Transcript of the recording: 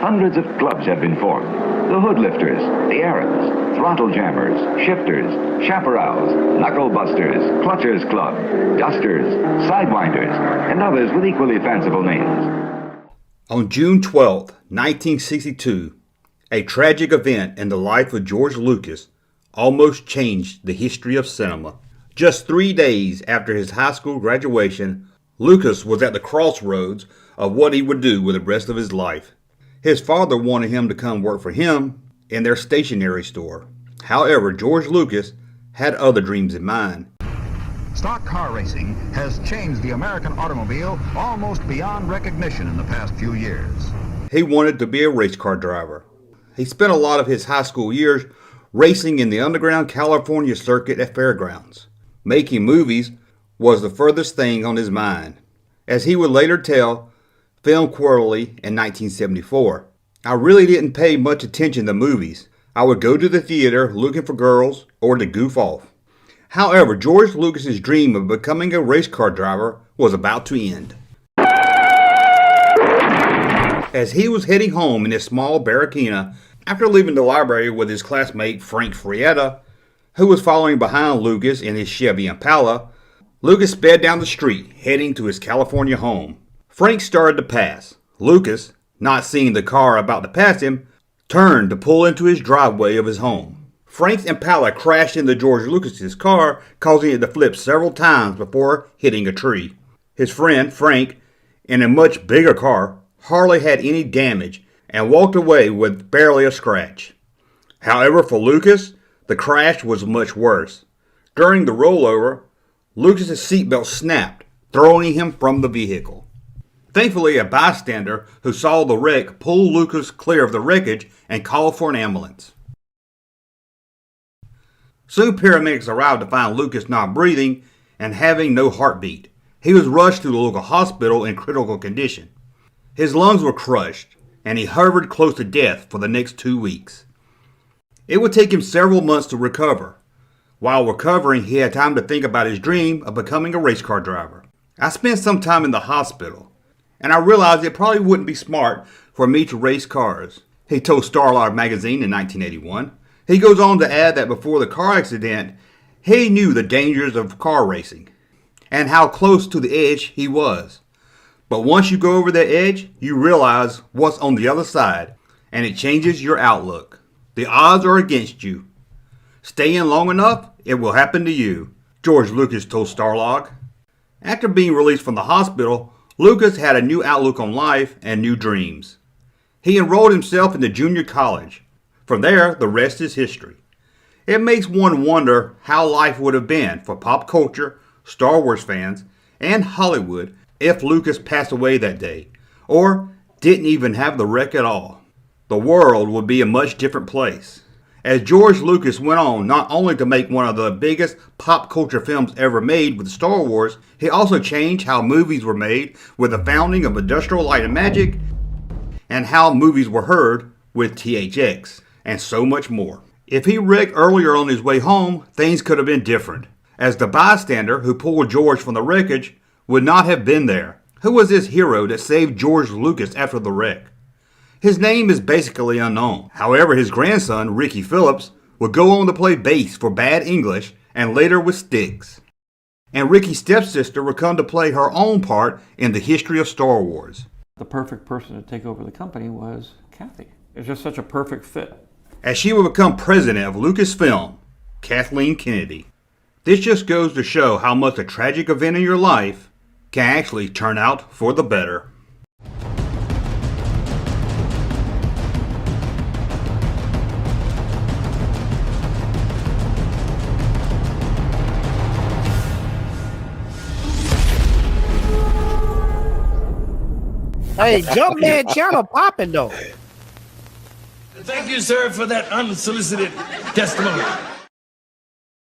hundreds of clubs have been formed. The hoodlifters, the Arabs, throttle jammers, shifters, chaparrals, knuckle busters, clutchers club, dusters, sidewinders, and others with equally fanciful names. On June 12, 1962, a tragic event in the life of George Lucas almost changed the history of cinema. Just 3 days after his high school graduation, Lucas was at the crossroads of what he would do with the rest of his life. His father wanted him to come work for him in their stationery store. However, George Lucas had other dreams in mind. Stock car racing has changed the American automobile almost beyond recognition in the past few years. He wanted to be a race car driver. He spent a lot of his high school years racing in the underground California circuit at fairgrounds. Making movies was the furthest thing on his mind. As he would later tell Film Quarterly in 1974, I really didn't pay much attention to movies. I would go to the theater looking for girls or to goof off. However, George Lucas's dream of becoming a race car driver was about to end. As he was heading home in his small barraquina after leaving the library with his classmate Frank Frietta, who was following behind Lucas in his Chevy Impala, Lucas sped down the street, heading to his California home. Frank started to pass. Lucas, not seeing the car about to pass him, turned to pull into his driveway of his home. Frank's Impala crashed into George Lucas's car, causing it to flip several times before hitting a tree. His friend, Frank, in a much bigger car, hardly had any damage and walked away with barely a scratch. However, for Lucas, the crash was much worse. During the rollover, Lucas's seatbelt snapped, throwing him from the vehicle. Thankfully, a bystander who saw the wreck pulled Lucas clear of the wreckage and called for an ambulance. Soon paramedics arrived to find Lucas not breathing and having no heartbeat. He was rushed to the local hospital in critical condition. His lungs were crushed, and he hovered close to death for the next 2 weeks. It would take him several months to recover. While recovering, he had time to think about his dream of becoming a race car driver. I spent some time in the hospital, and I realized it probably wouldn't be smart for me to race cars, he told Starlog magazine in 1981. He goes on to add that before the car accident, he knew the dangers of car racing and how close to the edge he was. But once you go over that edge, you realize what's on the other side, and it changes your outlook. The odds are against you. Stay in long enough, it will happen to you, George Lucas told Starlog. After being released from the hospital, Lucas had a new outlook on life and new dreams. He enrolled himself into junior college. From there, the rest is history. It makes one wonder how life would have been for pop culture, Star Wars fans, and Hollywood if Lucas passed away that day, or didn't even have the wreck at all. The world would be a much different place. As George Lucas went on not only to make one of the biggest pop culture films ever made with Star Wars, he also changed how movies were made with the founding of Industrial Light and Magic, and how movies were heard with THX, and so much more. If he wrecked earlier on his way home, things could have been different, as the bystander who pulled George from the wreckage would not have been there. Who was this hero that saved George Lucas after the wreck? His name is basically unknown. However, his grandson, Ricky Phillips, would go on to play bass for Bad English and later with Styx. And Ricky's stepsister would come to play her own part in the history of Star Wars. The perfect person to take over the company was Kathy. It was just such a perfect fit. As she would become president of Lucasfilm, Kathleen Kennedy. This just goes to show how much a tragic event in your life can actually turn out for the better. Hey, Junkman channel popping though. Thank you, sir, for that unsolicited testimony.